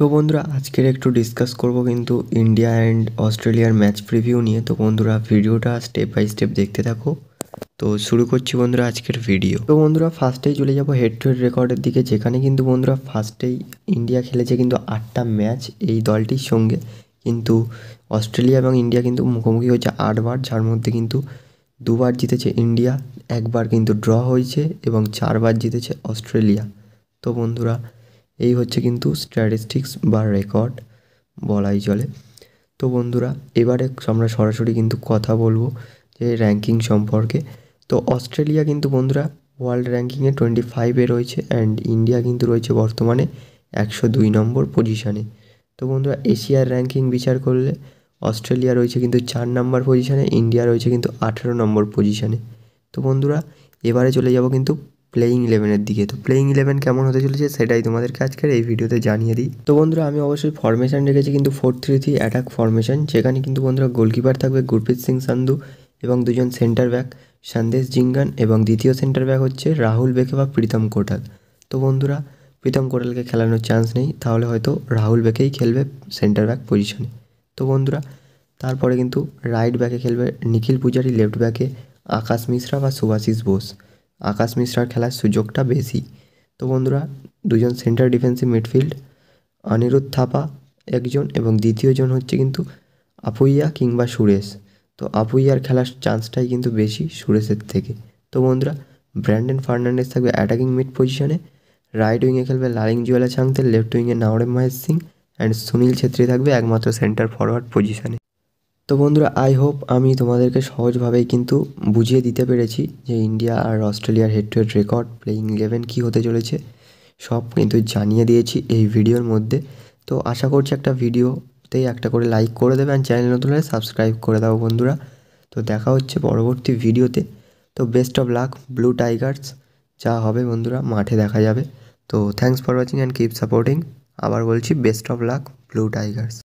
তো বন্ধুরা আজকের একটু ডিসকাস করব কিন্তু ইন্ডিয়া অ্যান্ড অস্ট্রেলিয়ার ম্যাচ প্রিভিউ নিয়ে। তো বন্ধুরা ভিডিওটা স্টেপ বাই স্টেপ দেখতে থাকো। তো শুরু করছি বন্ধুরা আজকের ভিডিও। তো বন্ধুরা ফার্স্টেই চলে যাব হেড টু হেড রেকর্ডের দিকে, যেখানে কিন্তু বন্ধুরা ফার্স্টেই ইন্ডিয়া খেলেছে কিন্তু 8টা ম্যাচ এই দলটির সঙ্গে, কিন্তু অস্ট্রেলিয়া এবং ইন্ডিয়া কিন্তু মুখোমুখি হয়েছে 8বার, যার মধ্যে কিন্তু 2বার জিতেছে ইন্ডিয়া, একবার কিন্তু ড্র হয়েছে এবং 4বার জিতেছে অস্ট্রেলিয়া। তো বন্ধুরা এই হচ্ছে কিন্তু স্ট্যাটিস্টিক্স বা রেকর্ড বলাই চলে। তো বন্ধুরা এবারে আমরা সরাসরি কিন্তু কথা বলবো যে র্যাঙ্কিং সম্পর্কে। তো অস্ট্রেলিয়া কিন্তু বন্ধুরা ওয়ার্ল্ড র্যাঙ্কিংয়ে 25-এ রয়েছে অ্যান্ড ইন্ডিয়া কিন্তু রয়েছে বর্তমানে 102 নম্বর পজিশানে। তো বন্ধুরা এশিয়ার র্যাঙ্কিং বিচার করলে অস্ট্রেলিয়া রয়েছে কিন্তু 4 নম্বর পজিশানে, ইন্ডিয়া রয়েছে কিন্তু 18 নম্বর পজিশানে। তো বন্ধুরা এবারে চলে যাব কিন্তু প্লেয়িং 11-এর দিকে। তো প্লেয়িং 11 কেমন হতে চলেছে সেটাই তোমাদেরকে আজকের এই ভিডিওতে জানিয়ে দিই। তো বন্ধুরা আমি অবশ্যই ফরমেশন রেখেছি কিন্তু 4-3-3 অ্যাটাক ফরমেশন, যেখানে কিন্তু বন্ধুরা গোলকিপার থাকবে গুরপ্রীত সিং সান্ধু এবং দুজন সেন্টার ব্যাক সন্দেশ জিঙ্গান এবং দ্বিতীয় সেন্টার ব্যাক হচ্ছে রাহুল বেকে বা প্রীতম কোটাল। তো বন্ধুরা প্রীতম কোটালকে খেলানোর চান্স নেই, তাহলে হয়তো রাহুল বেকেই খেলবে সেন্টার ব্যাক পজিশনে। তো বন্ধুরা তারপরে কিন্তু রাইট ব্যাকে খেলবে নিখিল পূজারি, লেফট ব্যাকে আকাশ মিশ্রা বা সুভাশিস বোস। আকাশ মিশ্রার খেলার সুযোগটা বেশি। তো বন্ধুরা দুজন centre defensive midfield Anirudh Thapa একজন এবং দ্বিতীয়জন হচ্ছে কিন্তু আপুইয়া কিংবা সুরেশ। তো আপুইয়ার খেলার চান্সটাই কিন্তু বেশি সুরেশের থেকে। তো বন্ধুরা ব্র্যান্ডন ফার্নান্ডেজ থাকবে অ্যাটাকিং মিড পজিশনে, রাইট উইংয়ে খেলবে লালিংজুয়ালা চাংতেল, লেফট উইংয়ে নাওরেম মহেশ সিং অ্যান্ড সুনীল ছেত্রী থাকবে একমাত্র সেন্টার ফরওয়ার্ড পজিশনে। তো বন্ধুরা আই হোপ আমি তোমাদেরকে সহজভাবেই কিন্তু বুঝিয়ে দিতে পেরেছি যে ইন্ডিয়া আর অস্ট্রেলিয়ার head to head record, playing 11 কী হতে চলেছে, সব কিন্তু জানিয়ে দিয়েছি এই ভিডিওর মধ্যে। তো আশা করছি একটা ভিডিওতেই একটা করে লাইক করে দেবে আর চ্যানেল নতুন হলে সাবস্ক্রাইব করে দাও বন্ধুরা। তো দেখা হচ্ছে পরবর্তী ভিডিওতে। তো best of luck blue Tigers, যা হবে বন্ধুরা মাঠে দেখা যাবে। তো thanks for watching and keep supporting. আবার বলছি best of luck blue Tigers.